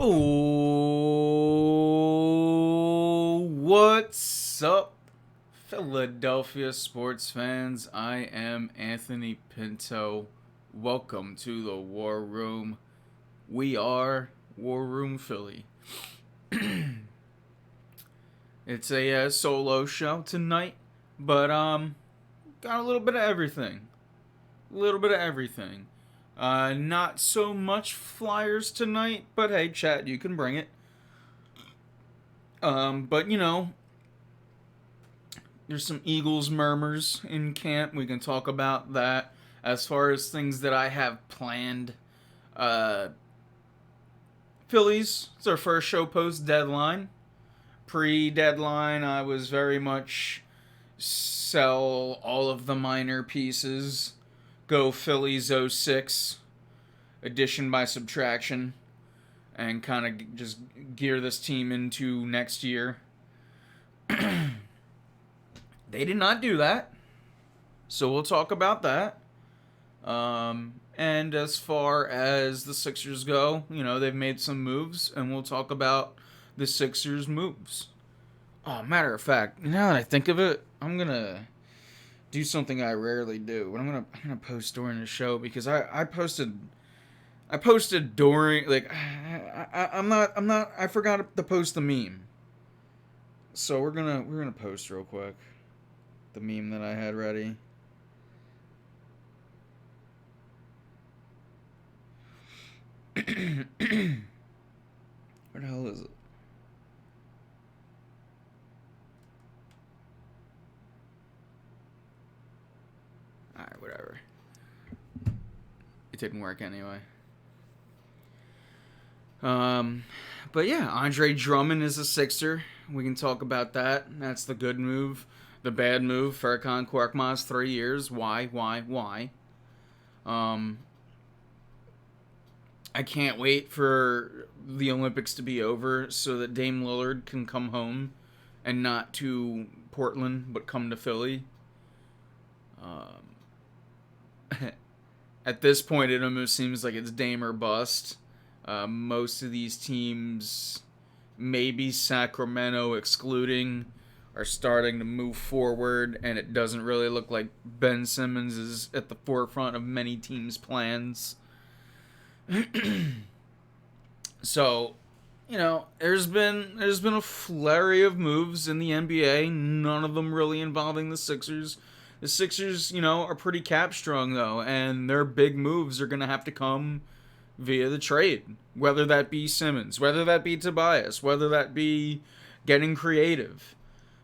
Oh, what's up, Philadelphia sports fans? I am Anthony Pinto. Welcome to the War Room. We are War Room Philly. It's a solo show tonight, but got a little bit of everything. A little bit of everything. Not so much Flyers tonight, but hey, chat, you can bring it. But there's some Eagles murmurs in camp. We can talk about that. As far as things that I have planned, uh, Phillies, it's our first show post deadline. Pre deadline, I was very much sell all of the minor pieces. Go Phillies '06, addition by subtraction, and kind of just gear this team into next year. They did not do that. So we'll talk about that. And as far as the Sixers go, they've made some moves, and we'll talk about the Sixers' moves. Oh, matter of fact, now that I think of it, I'm gonna do something I rarely do. But I'm gonna post during the show because I posted during I forgot to post the meme. So we're gonna post real quick the meme that I had ready. Where the hell is it? Alright, whatever. It didn't work anyway. But yeah, Andre Drummond is a Sixer. We can talk about that. That's the good move. The bad move, Furkan Korkmaz, 3 years. Why? Um, I can't wait for the Olympics to be over so that Dame Lillard can come home and not to Portland, but come to Philly. At this point, it almost seems like it's Dame or bust. Most of these teams, maybe Sacramento excluding, are starting to move forward, and it doesn't really look like Ben Simmons is at the forefront of many teams' plans. So, there's been a flurry of moves in the NBA, none of them really involving the Sixers. The Sixers, are pretty cap strong though, and their big moves are going to have to come via the trade. Whether that be Simmons, whether that be Tobias, whether that be getting creative.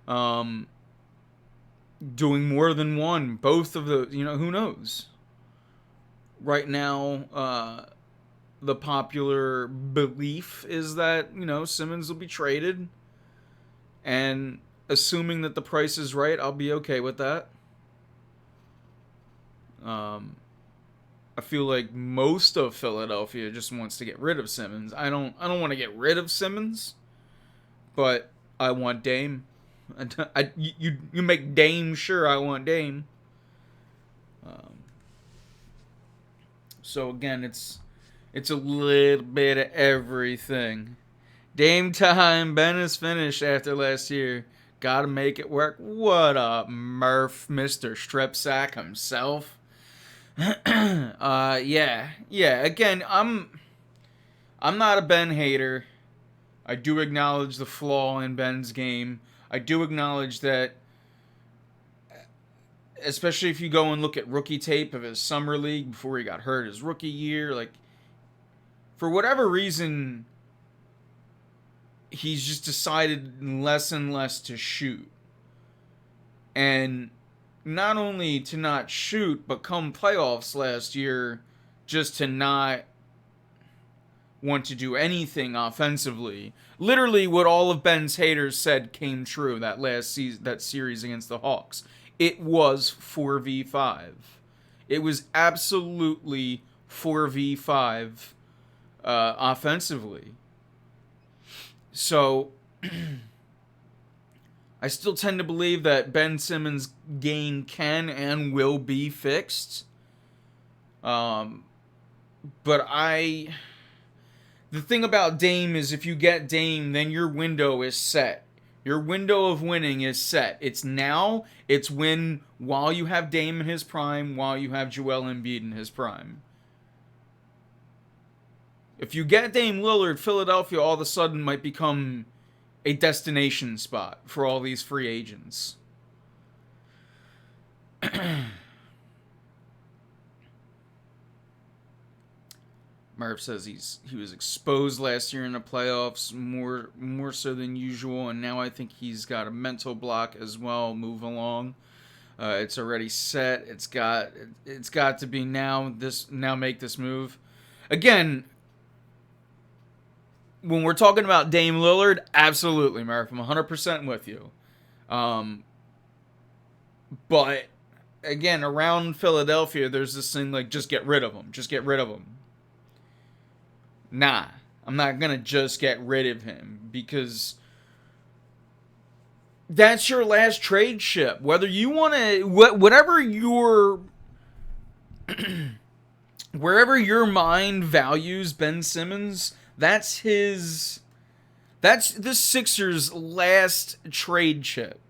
Doing more than one, both of the, who knows? Right now, the popular belief is that, Simmons will be traded. And assuming that the price is right, I'll be okay with that. I feel like most of Philadelphia just wants to get rid of Simmons. I don't want to get rid of Simmons, but I want Dame. You make Dame sure I want Dame. So again, it's a little bit of everything. Dame time. Ben is finished after last year. Gotta make it work. What up, Murph, Mr. Strip Sack himself? Yeah. Again, I'm not a Ben hater. I do acknowledge the flaw in Ben's game. I do acknowledge that, especially if you go and look at rookie tape of his summer league before he got hurt his rookie year, like, for whatever reason, he's just decided less and less to shoot. And not only to not shoot, but come playoffs last year, just to not want to do anything offensively. Literally, what all of Ben's haters said came true that last season, that series against the Hawks. It was 4v5. It was absolutely 4v5 offensively. So I still tend to believe that Ben Simmons' game can and will be fixed. But the thing about Dame is if you get Dame, then your window is set. Your window of winning is set. It's now. It's when, while you have Dame in his prime, while you have Joel Embiid in his prime. If you get Dame Lillard, Philadelphia all of a sudden might become a destination spot for all these free agents. Murph says he was exposed last year in the playoffs more so than usual, and now I think he's got a mental block as well. Move along. It's already set. It's got to be now. Now make this move. Again, when we're talking about Dame Lillard, absolutely, Murph, I'm 100% with you. But again, around Philadelphia, there's this thing like just get rid of him. Just get rid of him. Nah, I'm not going to just get rid of him because that's your last trade chip. Whether you want to, whatever your, wherever your mind values Ben Simmons, that's the Sixers' last trade chip.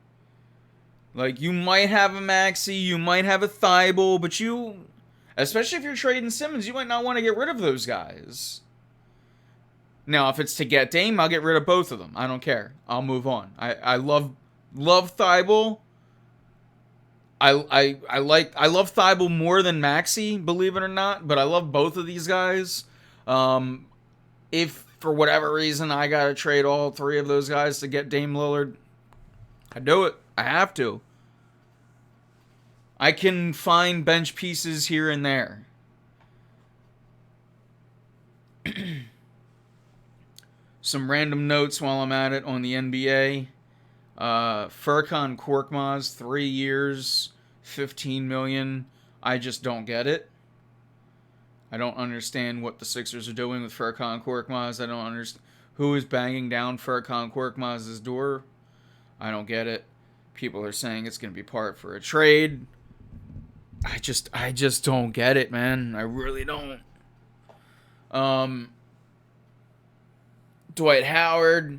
Like, you might have a Maxey, you might have a Thibault, but you, especially if you're trading Simmons, you might not want to get rid of those guys. Now, if it's to get Dame, I'll get rid of both of them. I don't care. I'll move on. I love Thibault. I love Thibault more than Maxey, believe it or not, but I love both of these guys. If for whatever reason I gotta trade all three of those guys to get Dame Lillard, I do it. I have to. I can find bench pieces here and there. Some random notes while I'm at it on the NBA. Furkan Korkmaz, 3 years, $15 million. I just don't get it. I don't understand what the Sixers are doing with Furkan Korkmaz. I don't understand who is banging down Furkan Korkmaz's door. I don't get it. People are saying it's going to be part for a trade. I just don't get it, man. I really don't. Dwight Howard,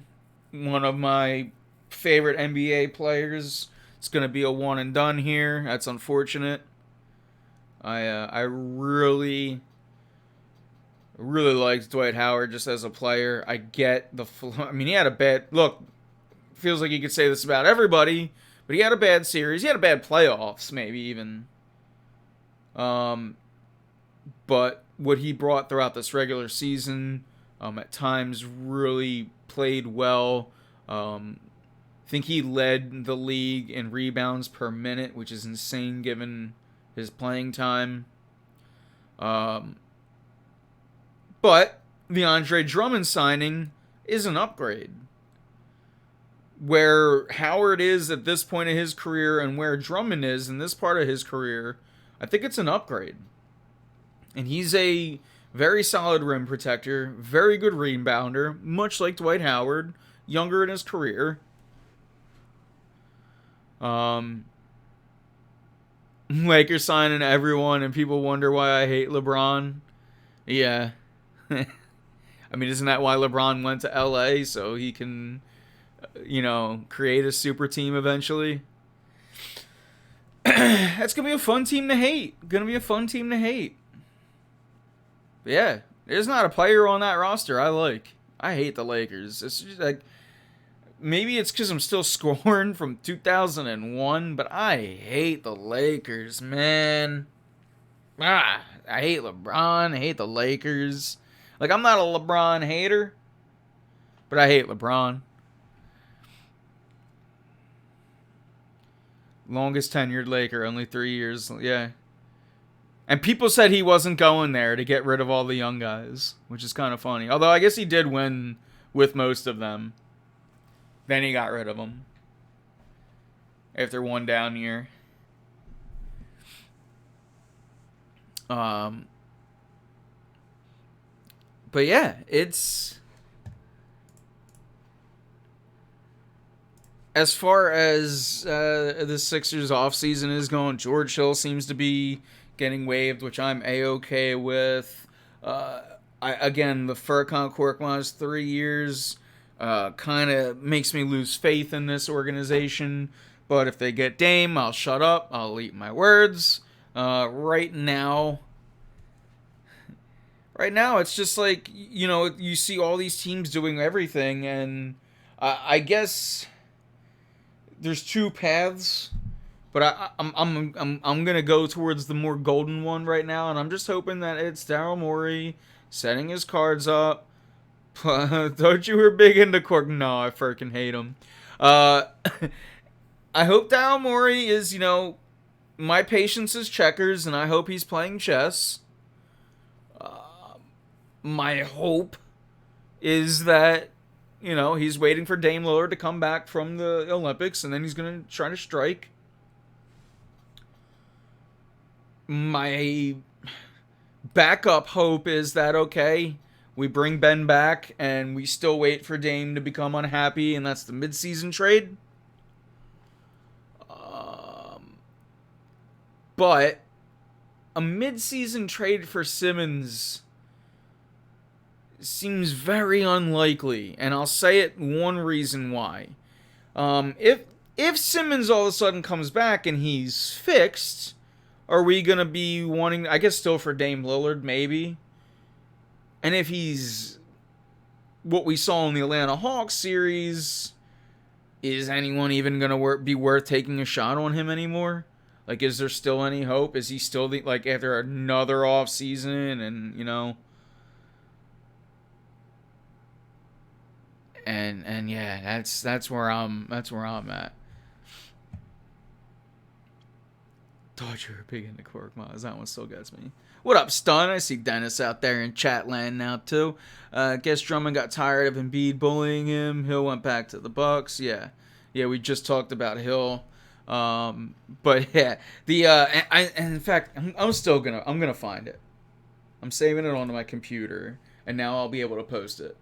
one of my favorite NBA players. It's going to be a one and done here. That's unfortunate. I really liked Dwight Howard just as a player. I get the... I mean, he had a bad... Look, feels like you could say this about everybody, but he had a bad series. He had a bad playoffs, maybe even. But what he brought throughout this regular season... at times really played well. I think he led the league in rebounds per minute, which is insane given his playing time. But the Andre Drummond signing is an upgrade. Where Howard is at this point of his career and where Drummond is in this part of his career, I think it's an upgrade. And he's a very solid rim protector, very good rebounder, much like Dwight Howard, younger in his career. Lakers signing everyone, and people wonder why I hate LeBron. Yeah. I mean, isn't that why LeBron went to LA? So he can, create a super team eventually? That's going to be a fun team to hate. Yeah, there's not a player on that roster I like. I hate the Lakers. It's just like, maybe it's because I'm still scoring from 2001, but I hate the Lakers, man. I hate LeBron. I hate the Lakers. Like, I'm not a LeBron hater, but I hate LeBron. Longest tenured Laker, only 3 years. Yeah. And people said he wasn't going there to get rid of all the young guys, which is kind of funny. Although I guess he did win with most of them. Then he got rid of them after one down year. But yeah, it's... As far as the Sixers offseason is going, George Hill seems to be getting waived, which I'm A-okay with. Again, the Furkan Korkmaz 3 years kind of makes me lose faith in this organization. But if they get Dame, I'll shut up. I'll eat my words. Right now, it's just like, you see all these teams doing everything, and I guess there's two paths. But I'm gonna go towards the more golden one right now, and I'm just hoping that it's Daryl Morey setting his cards up. Don't you were big into Cork? No, I freaking hate him. Uh, I hope Daryl Morey is, my patience is checkers, and I hope he's playing chess. My hope is that, he's waiting for Dame Lillard to come back from the Olympics, and then he's gonna try to strike. My backup hope is that, okay, we bring Ben back and we still wait for Dame to become unhappy, and that's the midseason trade. But a midseason trade for Simmons seems very unlikely, and I'll say it one reason why. If Simmons all of a sudden comes back and he's fixed, are we going to be wanting, I guess still for Dame Lillard, maybe? And if he's what we saw in the Atlanta Hawks series, is anyone even going to be worth taking a shot on him anymore? Like, is there still any hope? Is he still, after another off season and, And yeah, that's where I'm at. Thought you were big into Korkmaz. That one still gets me. What up, Stun? I see Dennis out there in chat land now too. Guess Drummond got tired of Embiid bullying him. Hill went back to the Bucks. Yeah, we just talked about Hill. But yeah, and in fact, I'm gonna find it. I'm saving it onto my computer, and now I'll be able to post it.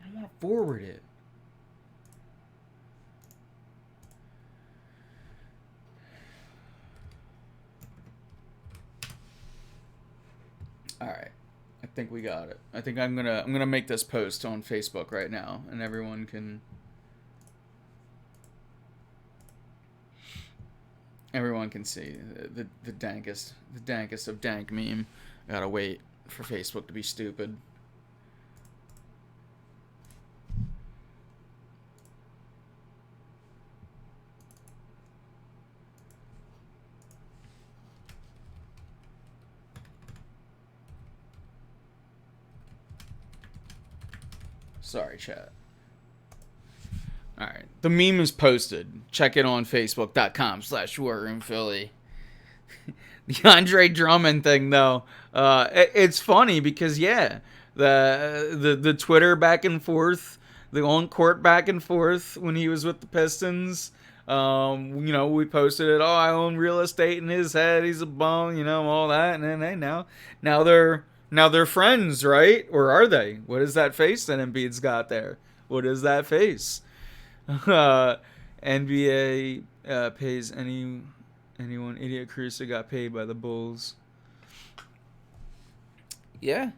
I want to forward it. All right, I think we got it. I think I'm gonna make this post on Facebook right now, and everyone can see the dankest of dank meme. I gotta wait for Facebook to be stupid. Sorry, chat. Alright. The meme is posted. Check it on Facebook.com/WarRoomPhilly. The Andre Drummond thing, though, it's funny because, yeah, the Twitter back and forth, the on-court back and forth when he was with the Pistons, we posted it, I own real estate in his head, he's a bum, all that, and then, hey, now they're friends, right? Or are they? What is that face that Embiid's got there? What is that face? NBA pays anyone. Idiot Caruso got paid by the Bulls. Yeah.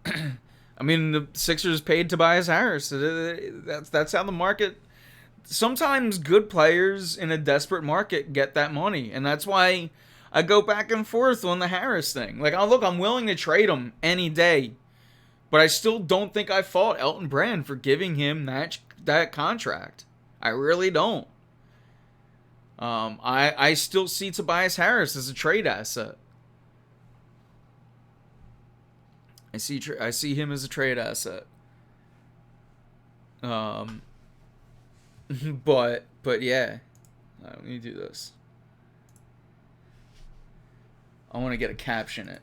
I mean, the Sixers paid Tobias Harris. That's how the market. Sometimes good players in a desperate market get that money, and that's why I go back and forth on the Harris thing. Like, I'm willing to trade him any day, but I still don't think I fault Elton Brand for giving him that contract. I really don't. I still see Tobias Harris as a trade asset. I see him as a trade asset. But yeah, let me do this. I want to get a caption it.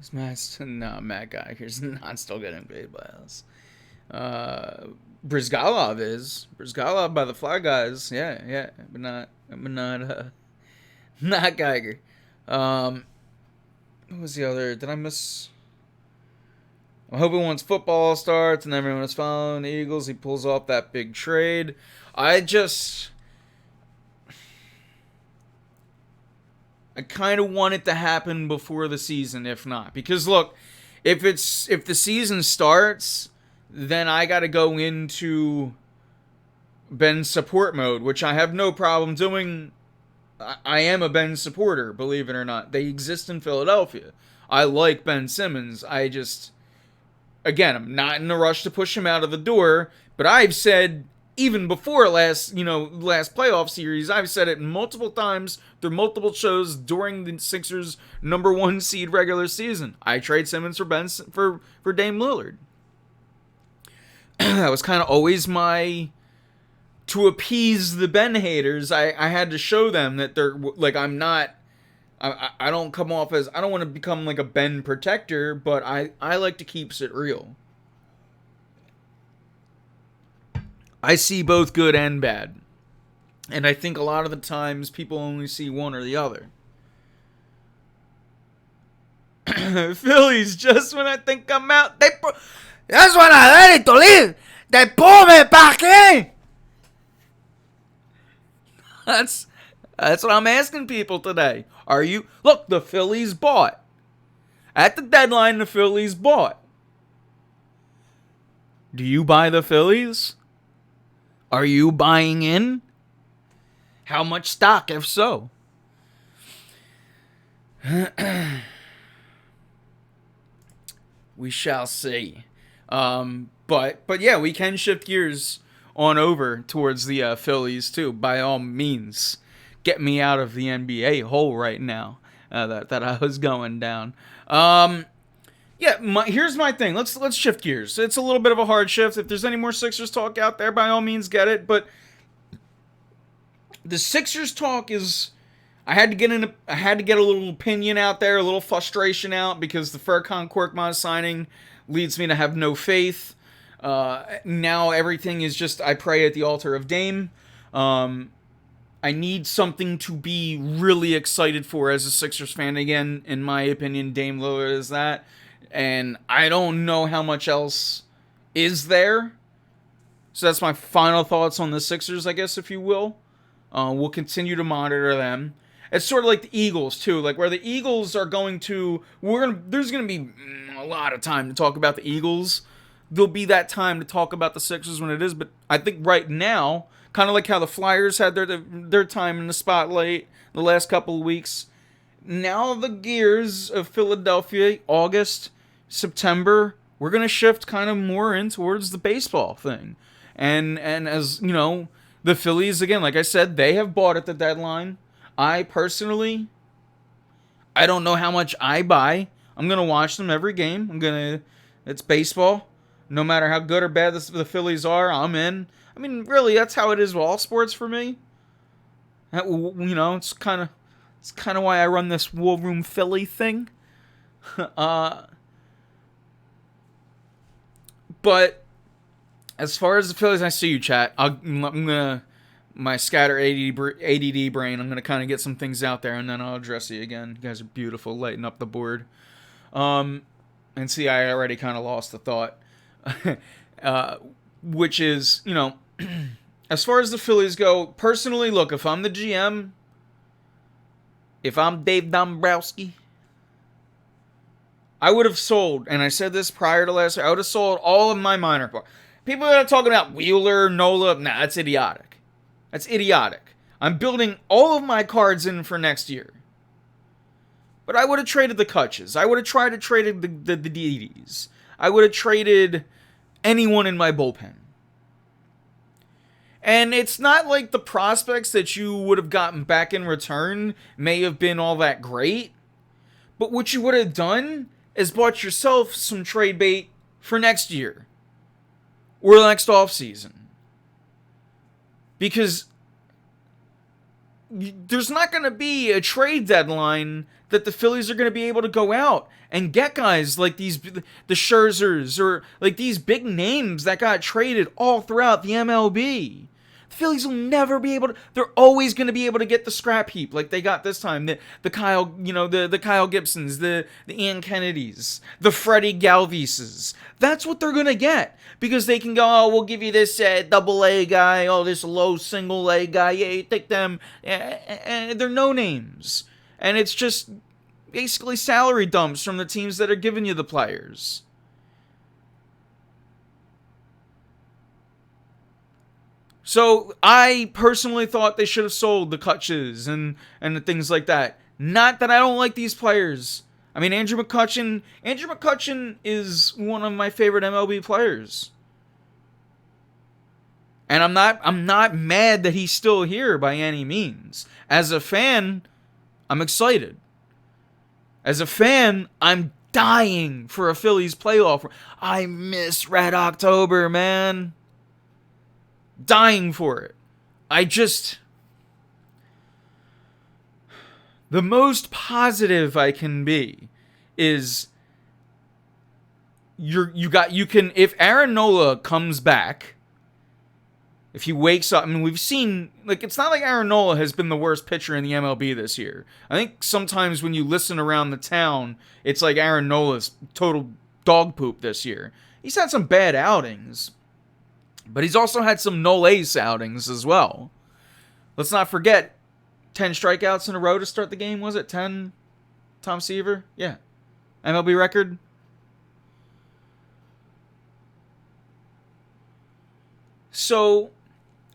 Matt Geiger's not still getting paid by us. Brizgalov is. Brizgalov by the Fly Guys. Yeah, but not Geiger. What was the other? Did I miss? I'm hoping once football starts and everyone is following the Eagles, he pulls off that big trade. I kind of want it to happen before the season, if not. Because look, if the season starts, then I got to go into Ben's support mode, which I have no problem doing. I am a Ben supporter, believe it or not. They exist in Philadelphia. I like Ben Simmons. Again, I'm not in a rush to push him out of the door, but I've said even before last playoff series, I've said it multiple times through multiple shows during the Sixers' #1 seed regular season. I trade Simmons for Dame Lillard. That was kind of always to appease the Ben haters. I had to show them that they're like, I'm not. I don't come off as, I don't want to become like a Ben protector, but I like to keep it real. I see both good and bad. And I think a lot of the times people only see one or the other. Phillies, just when I think I'm out, that's when I'm ready to leave. They pull me back in. That's what I'm asking people today. Are you... Look, the Phillies bought. At the deadline, the Phillies bought. Do you buy the Phillies? Are you buying in? How much stock, if so? We shall see. But yeah, we can shift gears on over towards the Phillies too. By all means, get me out of the NBA hole right now that I was going down. Here's my thing. Let's shift gears. It's a little bit of a hard shift. If there's any more Sixers talk out there, by all means, get it. But the Sixers talk is, I had to get a little opinion out there, a little frustration out, because the Furkan Korkmaz signing leads me to have no faith. Now everything is just, I pray at the altar of Dame. I need something to be really excited for as a Sixers fan again. In my opinion, Dame Lillard is that. And I don't know how much else is there. So that's my final thoughts on the Sixers, I guess, if you will. We'll continue to monitor them. It's sort of like the Eagles, too. Like, where the Eagles are going to... There's going to be a lot of time to talk about the Eagles. There'll be that time to talk about the Sixers when it is. But I think right now, kind of like how the Flyers had their time in the spotlight the last couple of weeks, now the gears of Philadelphia, August, September, we're going to shift kind of more in towards the baseball thing. And as, you know, the Phillies, again, like I said, they have bought at the deadline. I personally, I don't know how much I buy. I'm going to watch them every game. It's baseball. No matter how good or bad the Phillies are, I'm in. I mean, really, that's how it is with all sports for me. You know, it's kind of why I run this War Room Philly thing. But as far as the Phillies, I see you, chat. I'm gonna, my scatter ADD brain, I'm gonna kind of get some things out there, and then I'll address you again. You guys are beautiful, lighting up the board. And see, I already kind of lost the thought. Which is, you know, as far as the Phillies go, personally, look, if I'm the GM, if I'm Dave Dombrowski, I would have sold, and I said this prior to last year, I would have sold all of my minor parts. People that are talking about Wheeler, Nola, nah, that's idiotic. That's idiotic. I'm building all of my cards in for next year. But I would have traded the Kutches. I would have tried to trade the Deities. I would have traded anyone in my bullpen. And it's not like the prospects that you would have gotten back in return may have been all that great. But what you would have done is bought yourself some trade bait for next year. Or next offseason. Because there's not going to be a trade deadline that the Phillies are going to be able to go out and get guys like the Scherzers or like these big names that got traded all throughout the MLB. The Phillies will never be able to. They're always going to be able to get the scrap heap like they got this time. The Kyle, the Kyle Gibsons, the Ian Kennedys, the Freddie Galvises. That's what they're going to get because they can go, oh, we'll give you this double A guy, oh, this low single A guy. Yeah, you take them. They're no names. And it's just basically salary dumps from the teams that are giving you the players. So I personally thought they should have sold the Kutches and the things like that. Not that I don't like these players. I mean, Andrew McCutchen is one of my favorite MLB players. And I'm not mad that he's still here by any means. As a fan, I'm excited. As a fan, I'm dying for a Phillies playoff. I miss Red October, man. Dying for it. The most positive I can be is if Aaron Nola comes back, if he wakes up, I mean, we've seen, like, it's not like Aaron Nola has been the worst pitcher in the MLB this year. I think sometimes when you listen around the town, it's like Aaron Nola's total dog poop this year. He's had some bad outings, but he's also had some no-ace outings as well. Let's not forget, 10 strikeouts in a row to start the game, was it? 10? Tom Seaver? Yeah. MLB record? So,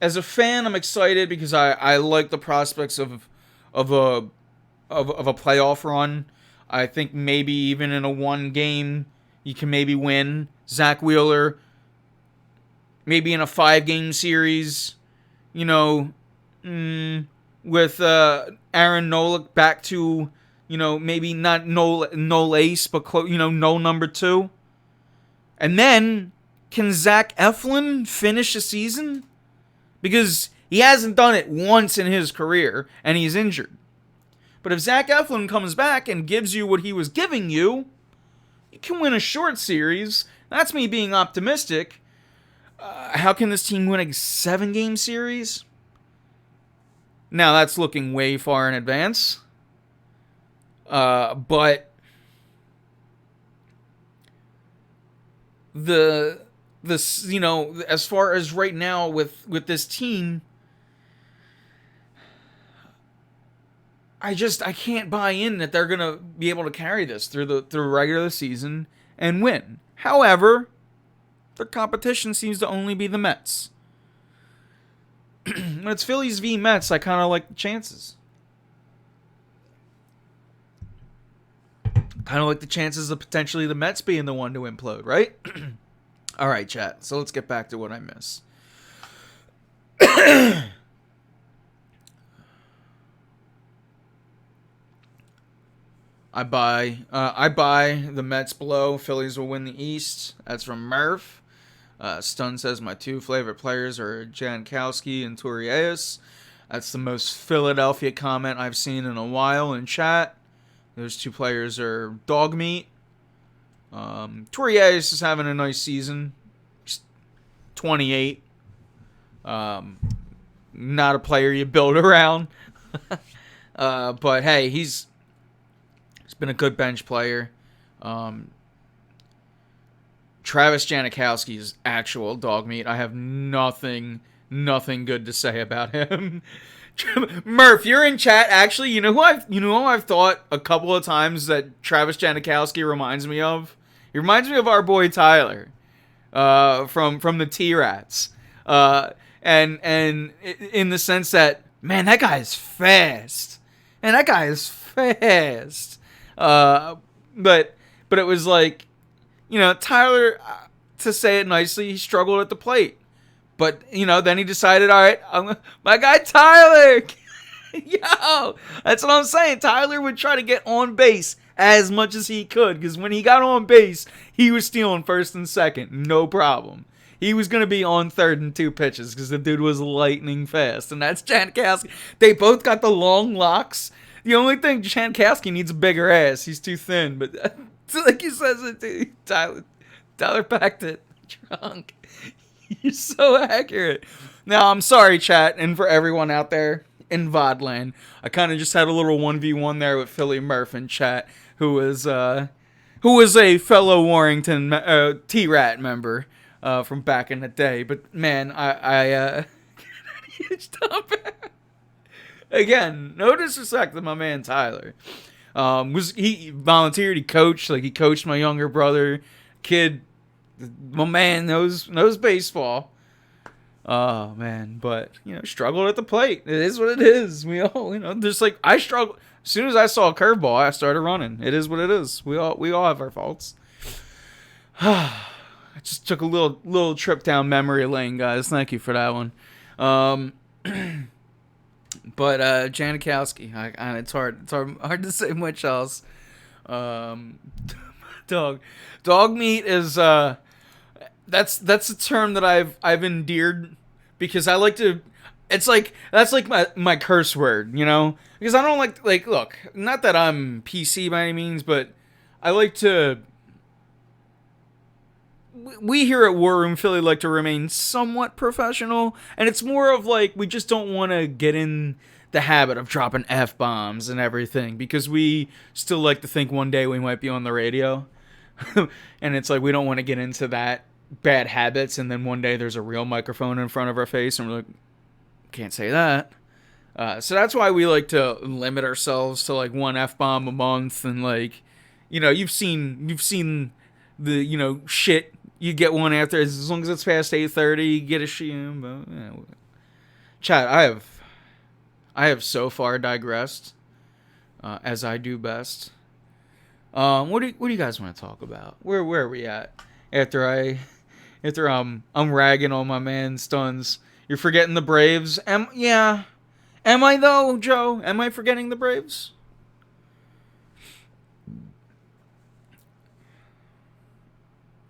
as a fan, I'm excited because I like the prospects of a playoff run. I think maybe even in a one game, you can maybe win. Zach Wheeler, maybe in a 5-game series, with Aaron Nola back to, maybe not no ace, but no number 2. And then, can Zach Eflin finish a season? Because he hasn't done it once in his career, and he's injured. But if Zach Eflin comes back and gives you what he was giving you, you can win a short series. That's me being optimistic. How can this team win a 7-game series? Now, that's looking way far in advance. But as far as right now with this team, I can't buy in that they're gonna be able to carry this through regular season and win. However, their competition seems to only be the Mets. When it's Phillies v Mets, I kind of like the chances. Kind of like the chances of potentially the Mets being the one to implode, right? All right, chat. So let's get back to what I miss. I buy the Mets below. Phillies will win the East. That's from Murph. Stun says my 2 favorite players are Jankowski and Urias. That's the most Philadelphia comment I've seen in a while in chat. Those 2 players are dog meat. Urias is having a nice season. He's 28. Not a player you build around. But hey, he's been a good bench player. Travis Jankowski is actual dog meat. I have nothing good to say about him. Murph, you're in chat. Actually, you know who I've thought a couple of times that Travis Jankowski reminds me of? He reminds me of our boy Tyler, from the T-Rats, and in the sense that, man, that guy is fast, but it was like, Tyler, to say it nicely, he struggled at the plate. But, then he decided, all right, my guy Tyler. Yo, that's what I'm saying. Tyler would try to get on base as much as he could. Because when he got on base, he was stealing first and second. No problem. He was going to be on 3rd and 2 pitches because the dude was lightning fast. And that's Jankowski. They both got the long locks. The only thing, Jankowski needs a bigger ass. He's too thin. But like he says it to Tyler packed it. Drunk. You're so accurate. Now, I'm sorry, chat, and for everyone out there in VODland, I kind of just had a little 1v1 there with Philly Murph in chat, who is a fellow Warrington T-Rat member from back in the day. But man, I huge dump. Again, no disrespect to my man Tyler. He volunteered? He coached. Like, he coached my younger brother. Kid, my man knows baseball. Oh man, but struggled at the plate. It is what it is. We all, just like I struggle. As soon as I saw a curveball, I started running. It is what it is. We all have our faults. I just took a little trip down memory lane, guys. Thank you for that one. But Janikowski, it's hard to say much else. Dog meat is that's a term that I've endeared because I like to. It's like that's like my curse word, because I don't like look, not that I'm PC by any means, but I like to. We here at War Room Philly like to remain somewhat professional, and it's more of like we just don't want to get in the habit of dropping F-bombs and everything because we still like to think one day we might be on the radio. And it's like we don't want to get into that bad habits, and then one day there's a real microphone in front of our face and we're like, can't say that. So that's why we like to limit ourselves to like one F-bomb a month, and like, you've seen the shit. You get one after, as long as it's past 8:30, you get a shit. Chat, I have so far digressed, as I do best. What do you guys want to talk about? Where are we at? After I'm ragging on my man Stuns. You're forgetting the Braves? Am I though, Joe? Am I forgetting the Braves?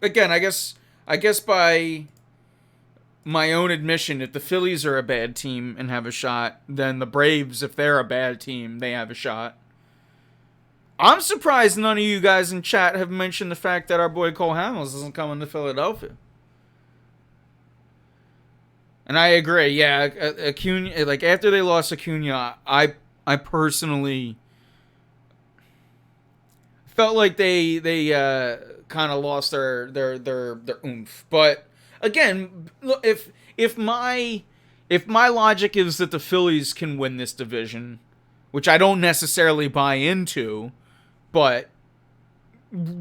Again, I guess by my own admission, if the Phillies are a bad team and have a shot, then the Braves, if they're a bad team, they have a shot. I'm surprised none of you guys in chat have mentioned the fact that our boy Cole Hamels isn't coming to Philadelphia. And I agree, yeah, Acuna, like after they lost Acuna, I personally felt like they kind of lost their oomph. But again, if my logic is that the Phillies can win this division, which I don't necessarily buy into, but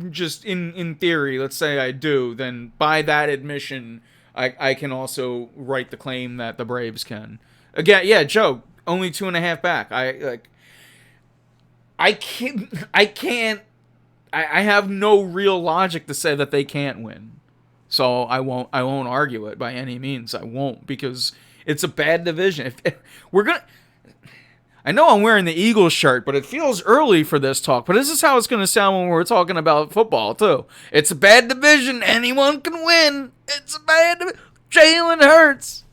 just in theory, let's say I do, then by that admission, I can also write the claim that the Braves can. Again, yeah, Joe, only 2.5 back. I can't. I have no real logic to say that they can't win. So I won't argue it by any means. I won't, because it's a bad division. If we're gonna, I know I'm wearing the Eagles shirt, but it feels early for this talk. But this is how it's gonna sound when we're talking about football too. It's a bad division. Anyone can win. It's a bad division. Jalen Hurts.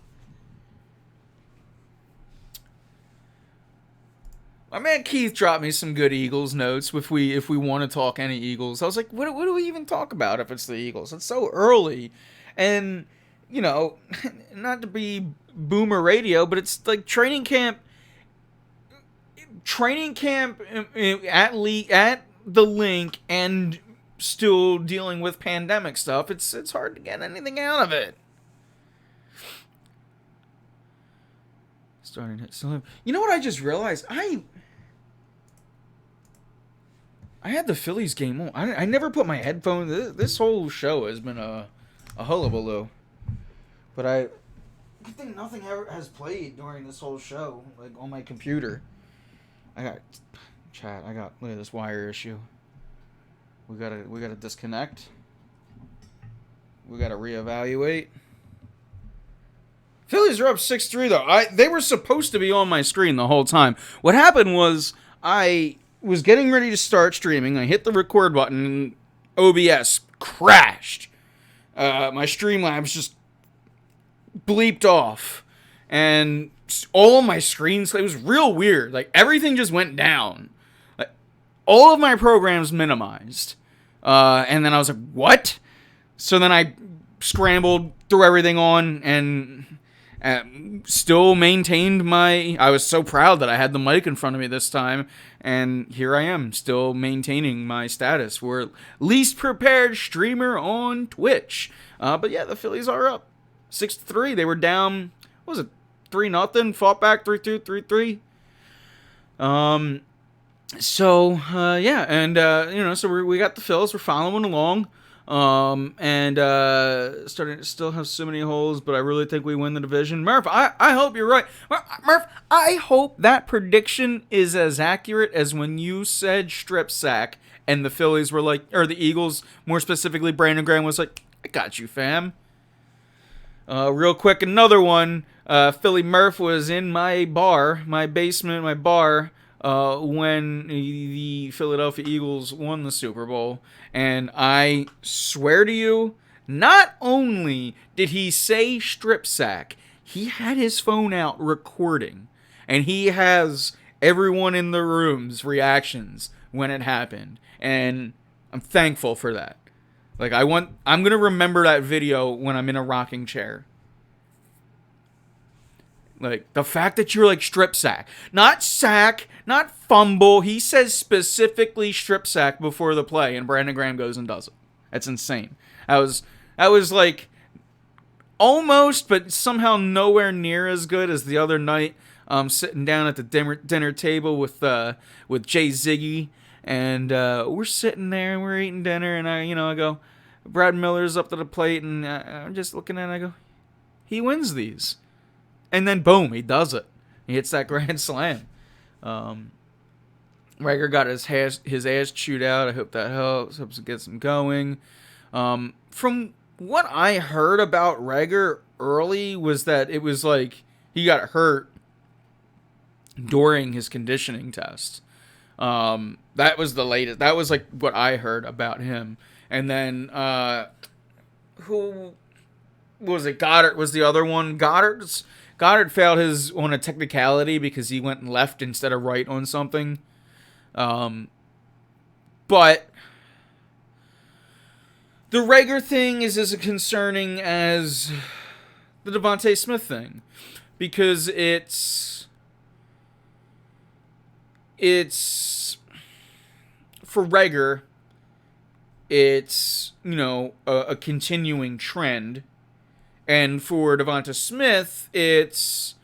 My man Keith dropped me some good Eagles notes if we want to talk any Eagles. I was like, what do we even talk about if it's the Eagles? It's so early. And, not to be boomer radio, but it's like training camp at the link and still dealing with pandemic stuff. It's hard to get anything out of it. Starting to hit some. You know what I just realized? I had the Phillies game on. I never put my headphones. This whole show has been a hullabaloo. But I think nothing ever has played during this whole show, like on my computer. Look at this wire issue. We gotta disconnect. We gotta reevaluate. Phillies are up 6-3 though. They were supposed to be on my screen the whole time. What happened was I was getting ready to start streaming. I hit the record button and OBS crashed. My Streamlabs just bleeped off, and all of my screens, it was real weird. Like, everything just went down. Like, all of my programs minimized. And then I was like, what? So then I scrambled, threw everything on, and still maintained my... I was so proud that I had the mic in front of me this time, and here I am, still maintaining my status for least prepared streamer on Twitch. But yeah, the Phillies are up 6-3. They were down, what was it, 3-0, fought back 3-2, 3-3. So yeah, and so we got the Phils, we're following along. Starting to still have so many holes, but I really think we win the division. Murph, I hope you're right. Murph, I hope that prediction is as accurate as when you said strip sack and the Phillies were like, or the Eagles, more specifically, Brandon Graham was like, I got you, fam. Real quick, another one. Philly Murph was in my bar, my basement, my bar, when the Philadelphia Eagles won the Super Bowl. And I swear to you, not only did he say strip sack, he had his phone out recording. And he has everyone in the room's reactions when it happened. And I'm thankful for that. Like, I'm going to remember that video when I'm in a rocking chair. Like, the fact that you're like strip sack. Not sack, not fumble. He says specifically strip sack before the play, and Brandon Graham goes and does it. That's insane. That was like almost, but somehow nowhere near as good as the other night. Sitting down at the dinner table with Jay Ziggy, and we're sitting there and we're eating dinner, and I go, Brad Miller's up to the plate, and I'm just looking at it, and I go, he wins these. And then, boom, he does it. He hits that grand slam. Rager got his ass chewed out. I hope that helps it gets him going. From what I heard about Rager early was that it was like he got hurt during his conditioning test. That was the latest. That was like what I heard about him. And then, who was it? Goddard was the other one. Goddard failed his on a technicality because he went left instead of right on something. But the Rager thing is as concerning as the Devontae Smith thing, because it's for Rager, it's a continuing trend. And for Devonta Smith, it's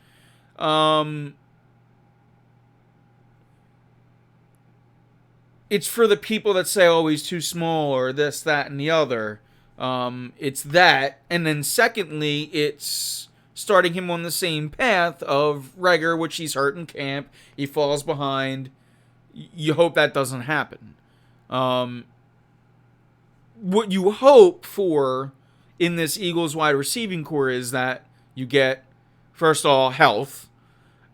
for the people that say, oh, he's too small, or this, that, and the other. It's that. And then secondly, it's starting him on the same path of Rager, which he's hurt in camp. He falls behind. You hope that doesn't happen. What you hope for in this Eagles wide receiving core is that you get, first of all, health,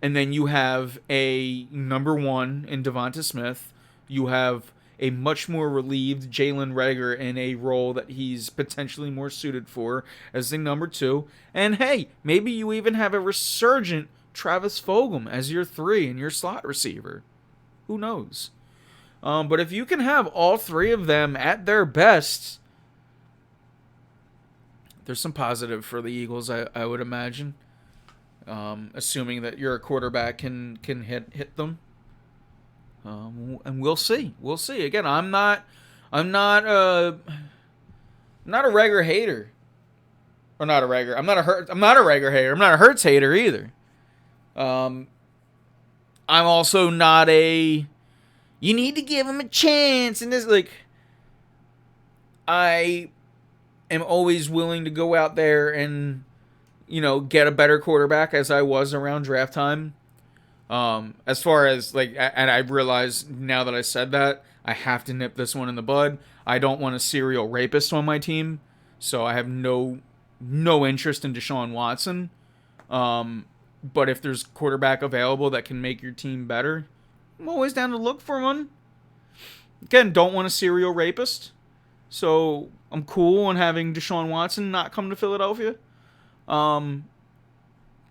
and then you have a number one in Devonta Smith. You have a much more relieved Jalen Rager in a role that he's potentially more suited for as the number two. And hey, maybe you even have a resurgent Travis Fulgham as your 3 and your slot receiver. Who knows? But if you can have all 3 of them at their best, there's some positive for the Eagles, I would imagine. Assuming that your quarterback can hit them. And we'll see. We'll see. Again, I'm not a Rager hater. Or not a Rager. I'm not a Rager hater. I'm not a Hurts hater either. I'm also not a, you need to give him a chance, and this, like, I am always willing to go out there and, get a better quarterback as I was around draft time. As far as, like, and I realize now that I said that, I have to nip this one in the bud. I don't want a serial rapist on my team, so I have no interest in Deshaun Watson. But if there's quarterback available that can make your team better, I'm always down to look for one. Again, don't want a serial rapist, so I'm cool on having Deshaun Watson not come to Philadelphia.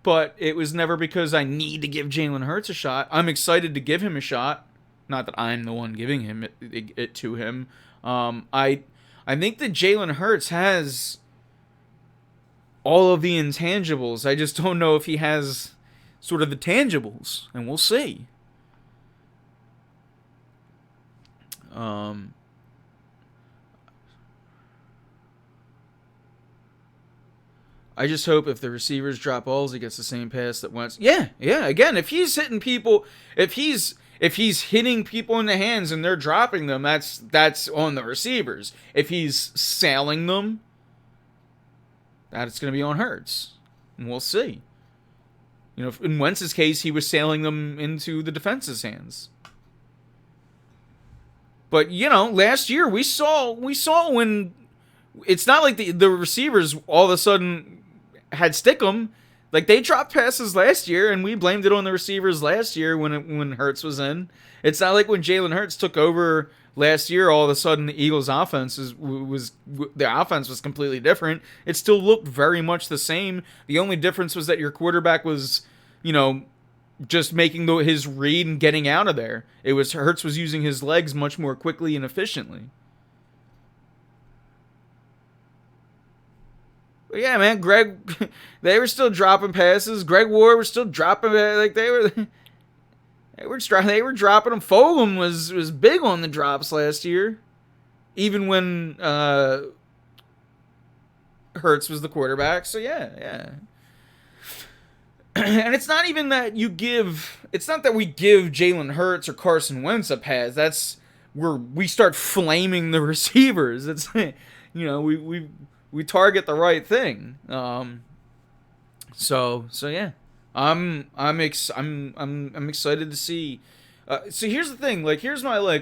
But it was never because I need to give Jalen Hurts a shot. I'm excited to give him a shot. Not that I'm the one giving him it to him. I think that Jalen Hurts has all of the intangibles. I just don't know if he has sort of the tangibles, and we'll see. I just hope if the receivers drop balls, he gets the same pass that Wentz. Yeah. Again, if he's hitting people, if he's hitting people in the hands and they're dropping them, that's on the receivers. If he's sailing them, that's going to be on Hurts, and we'll see. You know, in Wentz's case, he was sailing them into the defense's hands. But you know, last year we saw when it's not like the receivers all of a sudden had Stickum. Like, they dropped passes last year, and we blamed it on the receivers last year when Hurts was in. It's not like when Jalen Hurts took over last year, all of a sudden the Eagles' offense was completely different. It still looked very much the same. The only difference was that your quarterback was, you know, just making his read and getting out of there. It was Hurts was using his legs much more quickly and efficiently. But yeah, man, they were still dropping passes. Greg Ward was still dropping, like they were dropping them. Fulgham was big on the drops last year, even when Hurts was the quarterback. So yeah. And it's not even that it's not that we give Jalen Hurts or Carson Wentz a pass. That's where we start flaming the receivers. It's, you know, we target the right thing. So yeah, I'm excited to see. So here's the thing. Like, here's my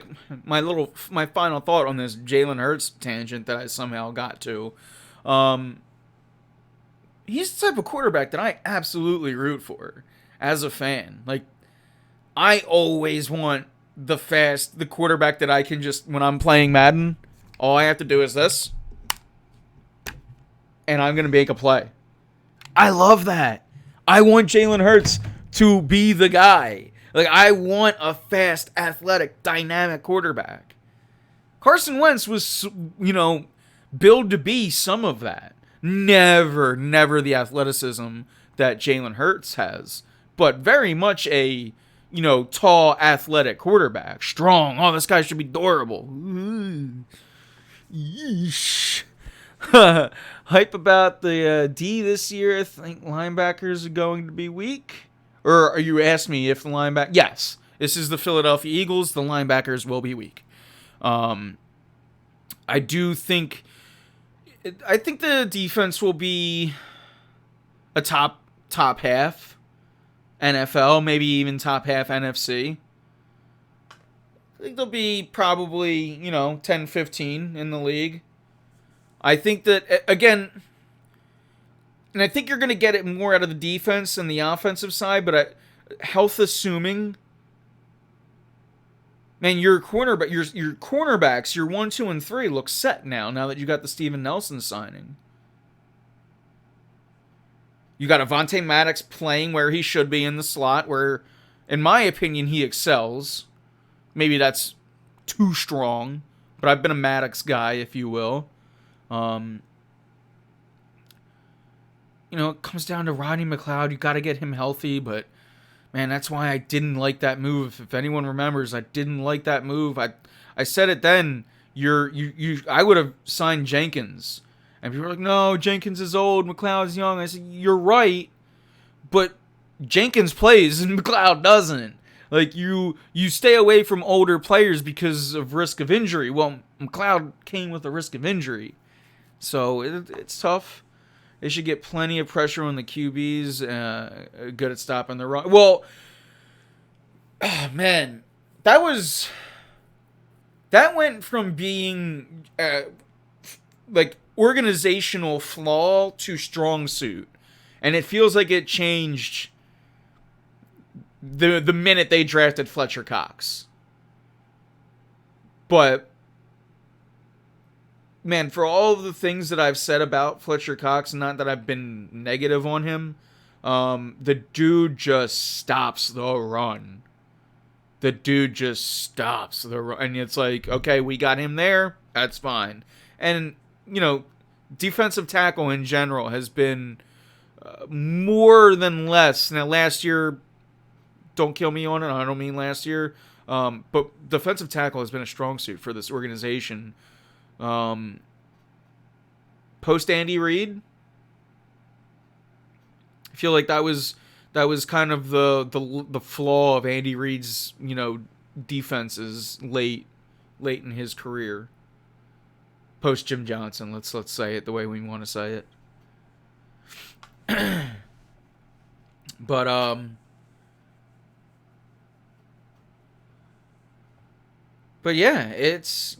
final thought on this Jalen Hurts tangent that I somehow got to. He's the type of quarterback that I absolutely root for as a fan. Like, I always want the quarterback that I can just, when I'm playing Madden, all I have to do is this, and I'm going to make a play. I love that. I want Jalen Hurts to be the guy. Like, I want a fast, athletic, dynamic quarterback. Carson Wentz was, you know, billed to be some of that. Never the athleticism that Jalen Hurts has, but very much a, you know, tall, athletic quarterback. Strong. Oh, this guy should be durable. Yeesh. Hype about the D this year. I think linebackers are going to be weak. Or are you asking me if the linebacker? Yes, this is the Philadelphia Eagles. The linebackers will be weak. I think the defense will be a top half NFL, maybe even top half NFC. I think they'll be probably, you know, 10-15 in the league. I think that, again, and I think you're going to get it more out of the defense than the offensive side, but health assuming, man, your cornerbacks, your 1, 2, and 3 look set now that you got the Steven Nelson signing. You got Avonte Maddox playing where he should be in the slot, where, in my opinion, he excels. Maybe that's too strong, but I've been a Maddox guy, if you will. You know, it comes down to Rodney McLeod. You got to get him healthy, but man, that's why I didn't like that move. If anyone remembers, I didn't like that move. I said it then. I would have signed Jenkins, and people were like, "No, Jenkins is old. McLeod's young." I said, "You're right, but Jenkins plays and McLeod doesn't. Like, you stay away from older players because of risk of injury. Well, McLeod came with a risk of injury, so it's tough." They should get plenty of pressure on the QBs. Good at stopping the run. Well, man, that went from being like organizational flaw to strong suit, and it feels like it changed the minute they drafted Fletcher Cox. But man, for all of the things that I've said about Fletcher Cox, not that I've been negative on him, the dude just stops the run. The dude just stops the run. And it's like, okay, we got him there. That's fine. And, defensive tackle in general has been more than less. Now, last year, don't kill me on it. I don't mean last year. But defensive tackle has been a strong suit for this organization. Post Andy Reid, I feel like that was kind of the flaw of Andy Reid's defenses late in his career. Post Jim Johnson, let's say it the way we want to say it. But yeah, it's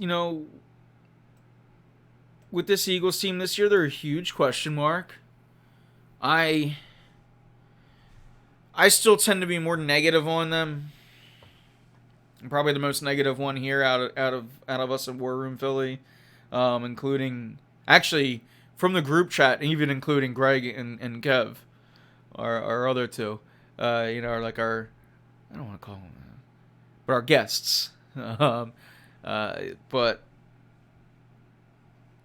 with this Eagles team this year, they're a huge question mark. I still tend to be more negative on them. I'm probably the most negative one here out of us in War Room Philly, including actually from the group chat, even including Greg and Kev, our other two. Are like our, I don't want to call them that, but our guests. But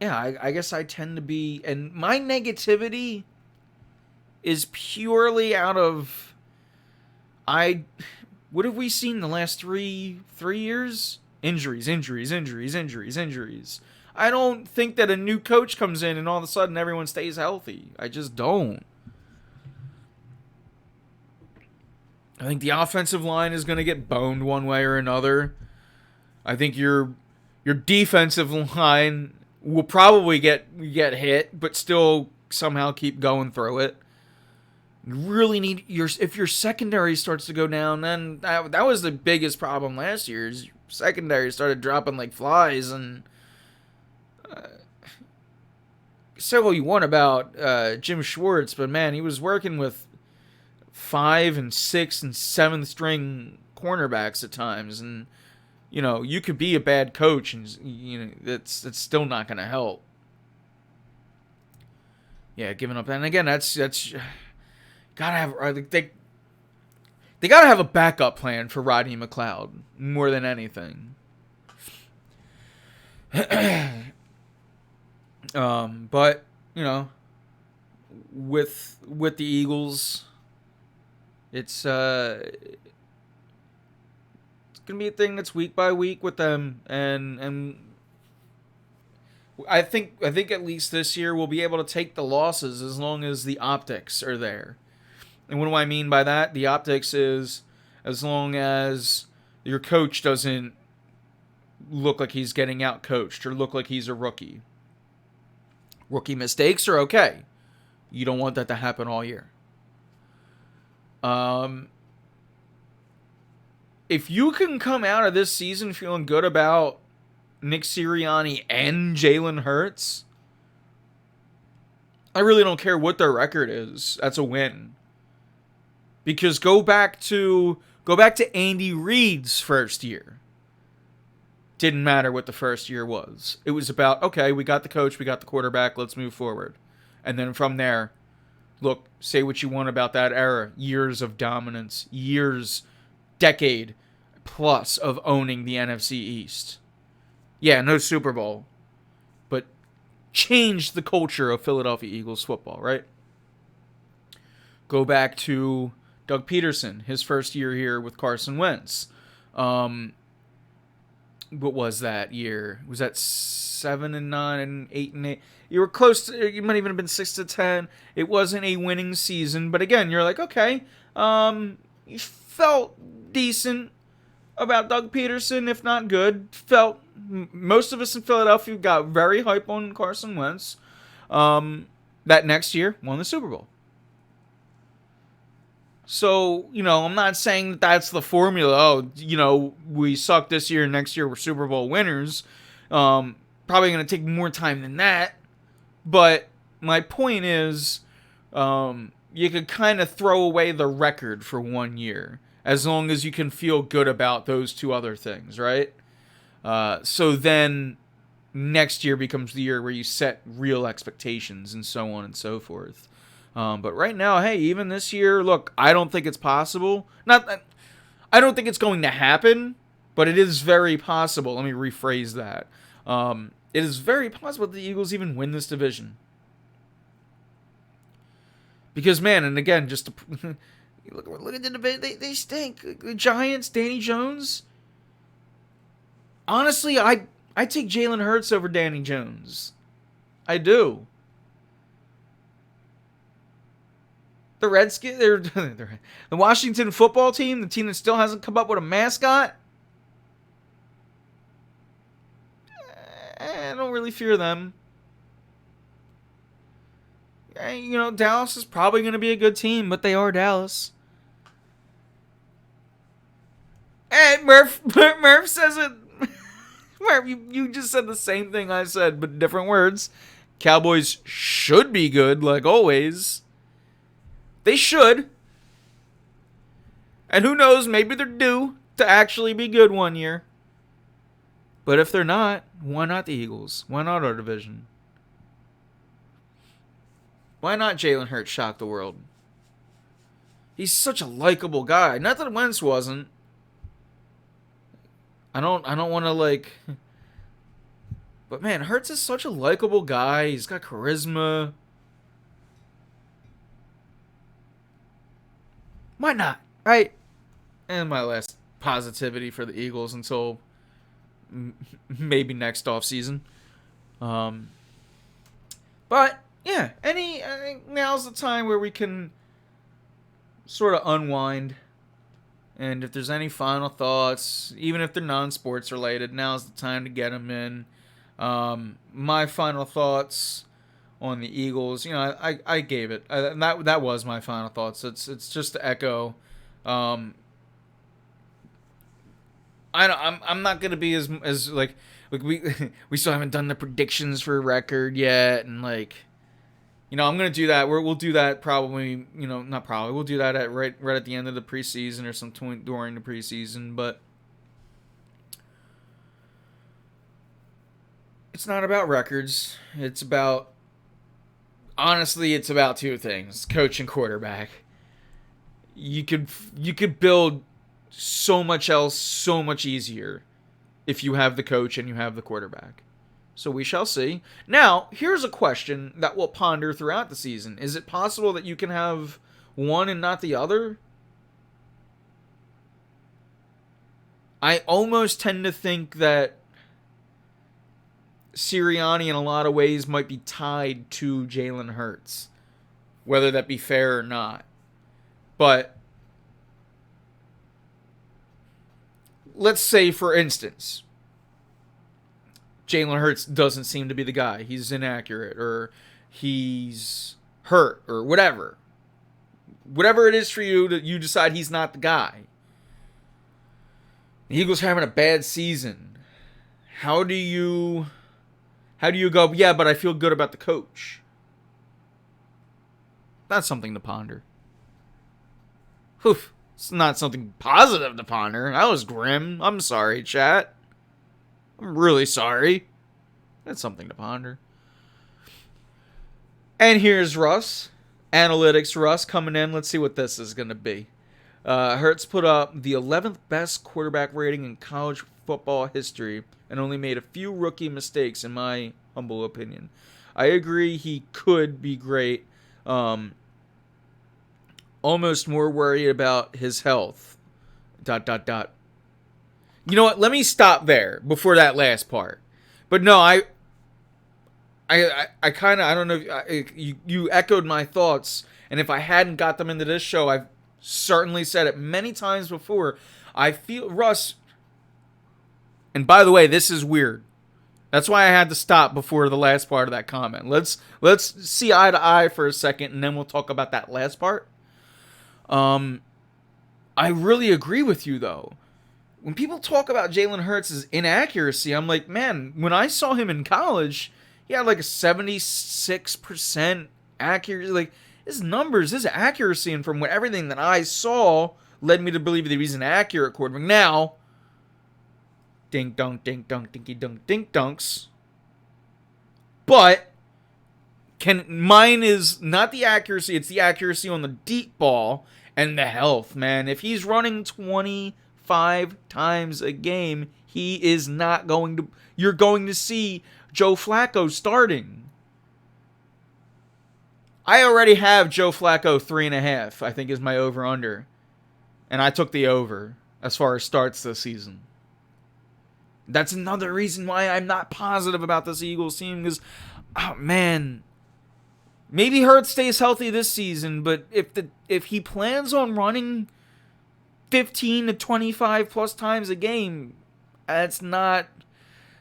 yeah, I guess I tend to be, and my negativity is purely out of, what have we seen the last three years? Injuries. I don't think that a new coach comes in and all of a sudden everyone stays healthy. I just don't. I think the offensive line is going to get boned one way or another. I think your defensive line will probably get hit, but still somehow keep going through it. You really need if your secondary starts to go down, then that was the biggest problem last year. Is your secondary started dropping like flies, and say what you want about Jim Schwartz, but man, he was working with 5 and 6 and 7th string cornerbacks at times, and you could be a bad coach, and that's still not going to help. Yeah, giving up, and again, that's gotta have they gotta have a backup plan for Rodney McLeod more than anything. But with the Eagles, it's gonna be a thing that's week by week with them, and I think at least this year we'll be able to take the losses as long as the optics are there. And what do I mean by that? The optics is as long as your coach doesn't look like he's getting out coached or look like he's a rookie. Rookie mistakes are okay. You don't want that to happen all year. If you can come out of this season feeling good about Nick Sirianni and Jalen Hurts, I really don't care what their record is. That's a win. Because go back to Andy Reid's first year. Didn't matter what the first year was. It was about, okay, we got the coach, we got the quarterback, let's move forward. And then from there, look, say what you want about that era. Years of dominance, decade plus of owning the NFC East. Yeah, no Super Bowl, but changed the culture of Philadelphia Eagles football, right? Go back to Doug Peterson, his first year here with Carson Wentz. What was that year? Was that 7-9 and 8-8? You were close to, you might even have been 6-10. It wasn't a winning season, but again, you're like, okay, you felt decent about Doug Peterson, if not good. Most of us in Philadelphia got very hype on Carson Wentz. That next year, won the Super Bowl. So, I'm not saying that that's the formula. Oh, we suck this year, next year we're Super Bowl winners. Probably going to take more time than that. But my point is, you could kind of throw away the record for 1 year, as long as you can feel good about those two other things, right? So then next year becomes the year where you set real expectations and so on and so forth. But right now, hey, even this year, look, I don't think it's possible. I don't think it's going to happen, but it is very possible. Let me rephrase that. It is very possible that the Eagles even win this division. Because, man, and again, just to, look at the division, they stink. The Giants, Danny Jones. Honestly, I take Jalen Hurts over Danny Jones. I do. The Redskins, the Washington football team, the team that still hasn't come up with a mascot. I don't really fear them. Dallas is probably going to be a good team, but they are Dallas. Hey, Murph says it. Murph, you just said the same thing I said, but different words. Cowboys should be good, like always. They should. And who knows, maybe they're due to actually be good one year. But if they're not, why not the Eagles? Why not our division? Why not Jalen Hurts shock the world? He's such a likable guy. Not that Wentz wasn't. I don't want to but man, Hurts is such a likable guy. He's got charisma. Why not? Right? And my last positivity for the Eagles until maybe next offseason. But yeah, I think now's the time where we can sort of unwind. And if there's any final thoughts, even if they're non-sports related, now's the time to get them in. My final thoughts on the Eagles, I gave it. That was my final thoughts. It's just to echo. I'm not gonna be as we still haven't done the predictions for record yet, and I'm gonna do that. We'll do that probably. Not probably. We'll do that at right at the end of the preseason or some point during the preseason. But it's not about records. Honestly, it's about two things: coach and quarterback. You could build so much else so much easier if you have the coach and you have the quarterback. So we shall see. Now, here's a question that we'll ponder throughout the season. Is it possible that you can have one and not the other? I almost tend to think that Sirianni in a lot of ways might be tied to Jalen Hurts, whether that be fair or not. But let's say, for instance, Jalen Hurts doesn't seem to be the guy. He's inaccurate, or he's hurt, or whatever. Whatever it is for you that you decide he's not the guy. The Eagles are having a bad season. How do you go, yeah, but I feel good about the coach? That's something to ponder. Oof. It's not something positive to ponder. That was grim. I'm sorry, chat. I'm really sorry. That's something to ponder. And here's Russ. Analytics Russ coming in. Let's see what this is going to be. Hurts put up the 11th best quarterback rating in college football history and only made a few rookie mistakes, in my humble opinion. I agree he could be great. Almost more worried about his health. ... You know what? Let me stop there before that last part. But no, I kind of, I don't know. You echoed my thoughts, and if I hadn't got them into this show, I've certainly said it many times before. I feel Russ. And by the way, this is weird. That's why I had to stop before the last part of that comment. Let's see eye to eye for a second, and then we'll talk about that last part. I really agree with you, though. When people talk about Jalen Hurts' inaccuracy, I'm like, man, when I saw him in college, he had like a 76% accuracy. Like, his numbers, his accuracy, and from everything that I saw led me to believe that he's an accurate quarterback. Now, dink dunk, dinky dunk, dink dunks. But mine is not the accuracy, it's the accuracy on the deep ball and the health, man. If he's running 25 times a game, he is not going to... You're going to see Joe Flacco starting. I already have Joe Flacco 3.5, I think is my over-under. And I took the over as far as starts this season. That's another reason why I'm not positive about this Eagles team, because, oh, man, maybe Hurts stays healthy this season, but if he plans on running 15 to 25 plus times a game, that's not...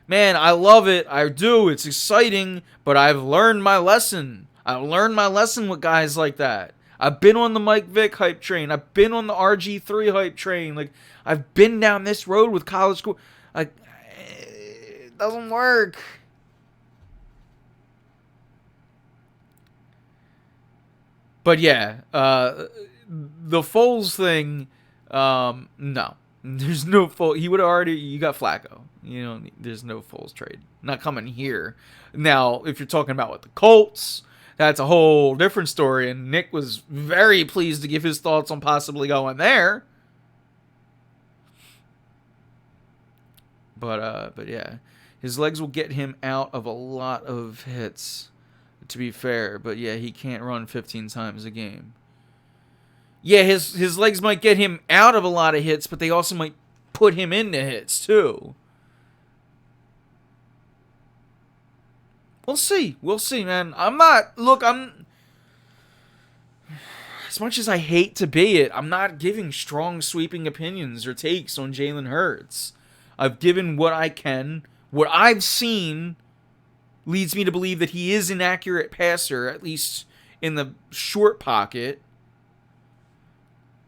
Man, I love it. I do. It's exciting, but I've learned my lesson. I've learned my lesson with guys like that. I've been on the Mike Vick hype train. I've been on the RG3 hype train. Like, I've been down this road with college school. Like, it doesn't work. But yeah, the Foles thing, no. There's no Foles. He would already, you got Flacco. You know, there's no Foles trade. Not coming here. Now, if you're talking about with the Colts, that's a whole different story. And Nick was very pleased to give his thoughts on possibly going there. But yeah, his legs will get him out of a lot of hits, to be fair. But yeah, he can't run 15 times a game. Yeah, his legs might get him out of a lot of hits, but they also might put him into hits too. We'll see. We'll see, man. I'm as much as I hate to be it, I'm not giving strong sweeping opinions or takes on Jalen Hurts. I've given what I can. What I've seen leads me to believe that he is an accurate passer, at least in the short pocket.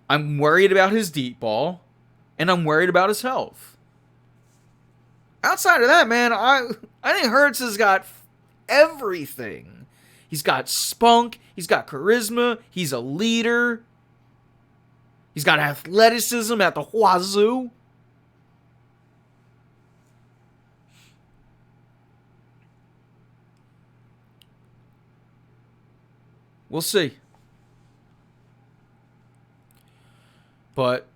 I'm worried about his deep ball, and I'm worried about his health. Outside of that, man, I think Hurts has got everything. He's got spunk. He's got charisma. He's a leader. He's got athleticism at the wazoo. We'll see. But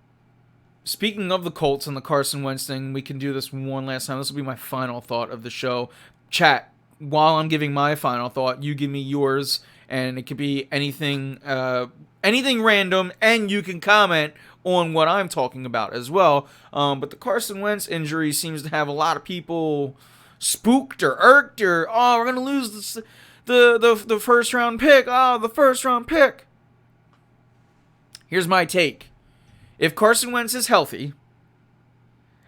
speaking of the Colts and the Carson Wentz thing, we can do this one last time. This will be my final thought of the show. Chat, while I'm giving my final thought, you give me yours, and it could be anything random, and you can comment on what I'm talking about as well. But the Carson Wentz injury seems to have a lot of people spooked or irked, or, oh, we're going to lose the first round pick. Oh, the first round pick. Here's my take. If Carson Wentz is healthy,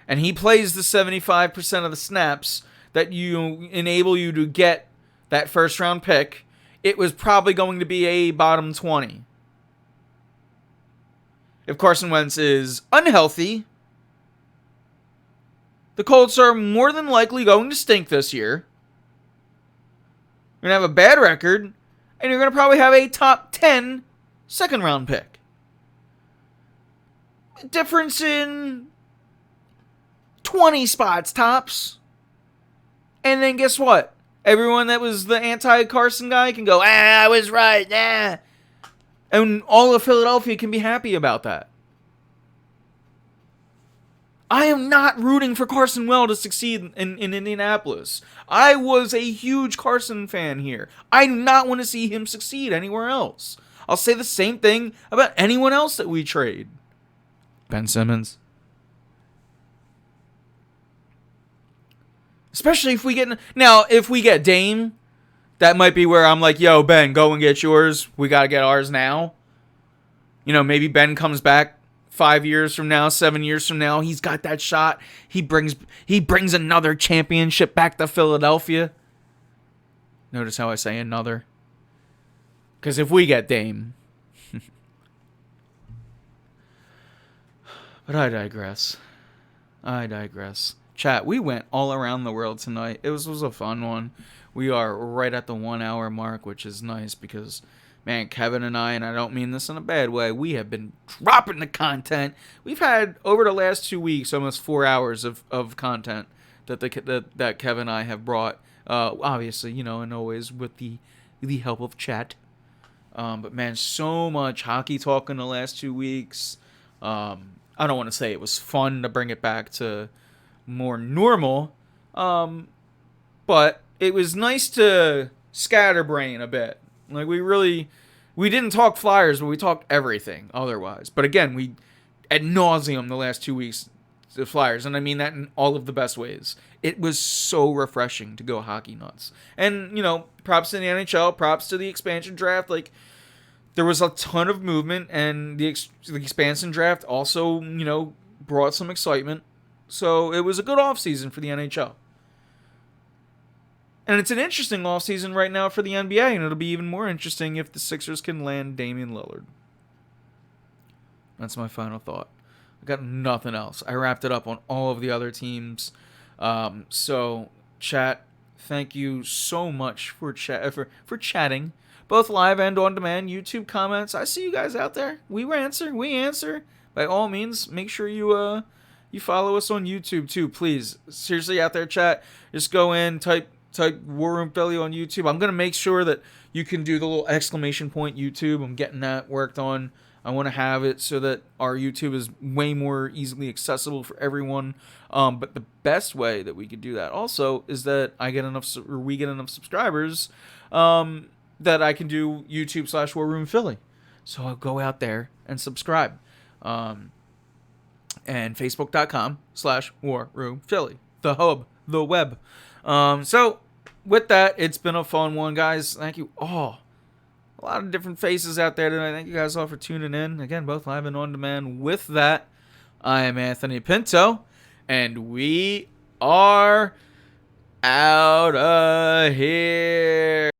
and he plays the 75% of the snaps that you enable you to get that first round pick, it was probably going to be a bottom 20. If Carson Wentz is unhealthy, the Colts are more than likely going to stink this year. You're going to have a bad record, and you're going to probably have a top 10 second round pick. Difference in 20 spots tops. And then guess what? Everyone that was the anti-Carson guy can go, I was right, and all of Philadelphia can be happy about that. I am not rooting for Carson Wentz to succeed in Indianapolis. I was a huge Carson fan here. I do not want to see him succeed anywhere else. I'll say the same thing about anyone else that we trade. Ben Simmons. Especially if we get... Now, if we get Dame, that might be where I'm like, yo, Ben, go and get yours. We got to get ours now. You know, maybe Ben comes back 5 years from now, 7 years from now. He's got that shot. He brings another championship back to Philadelphia. Notice how I say another. Because if we get Dame... But I digress. Chat, we went all around the world tonight. It was a fun one. We are right at the 1 hour mark, which is nice because, man, Kevin and I don't mean this in a bad way, we have been dropping the content. We've had, over the last 2 weeks, almost 4 hours of content that Kevin and I have brought Obviously, and always with the help of chat. But man, so much hockey talk in the last 2 weeks. I don't want to say it was fun to bring it back to more normal, but it was nice to scatterbrain a bit. Like we didn't talk Flyers, but we talked everything otherwise. But again, we ad nauseum the last 2 weeks the Flyers, and I mean that in all of the best ways. It was so refreshing to go hockey nuts. And, props to the NHL, props to the expansion draft. Like, there was a ton of movement, and the expansion draft also, brought some excitement. So it was a good offseason for the NHL. And it's an interesting offseason right now for the NBA, and it'll be even more interesting if the Sixers can land Damian Lillard. That's my final thought. I got nothing else. I wrapped it up on all of the other teams. So, chat, thank you so much for chatting, both live and on demand. YouTube comments, I see you guys out there. We answer. By all means, make sure you follow us on YouTube too, please. Seriously, out there, chat. Just go in, type War Room Philly on YouTube. I'm gonna make sure that you can do the little exclamation point YouTube. I'm getting that worked on. I want to have it so that our YouTube is way more easily accessible for everyone. But the best way that we could do that also is that we get enough subscribers that I can do YouTube/War Room Philly. So I'll go out there and subscribe. And Facebook.com/War Room Philly. The hub, the web. So with that, it's been a fun one, guys. Thank you all. A lot of different faces out there tonight. Thank you guys all for tuning in. Again, both live and on demand. With that, I am Anthony Pinto, and we are out of here.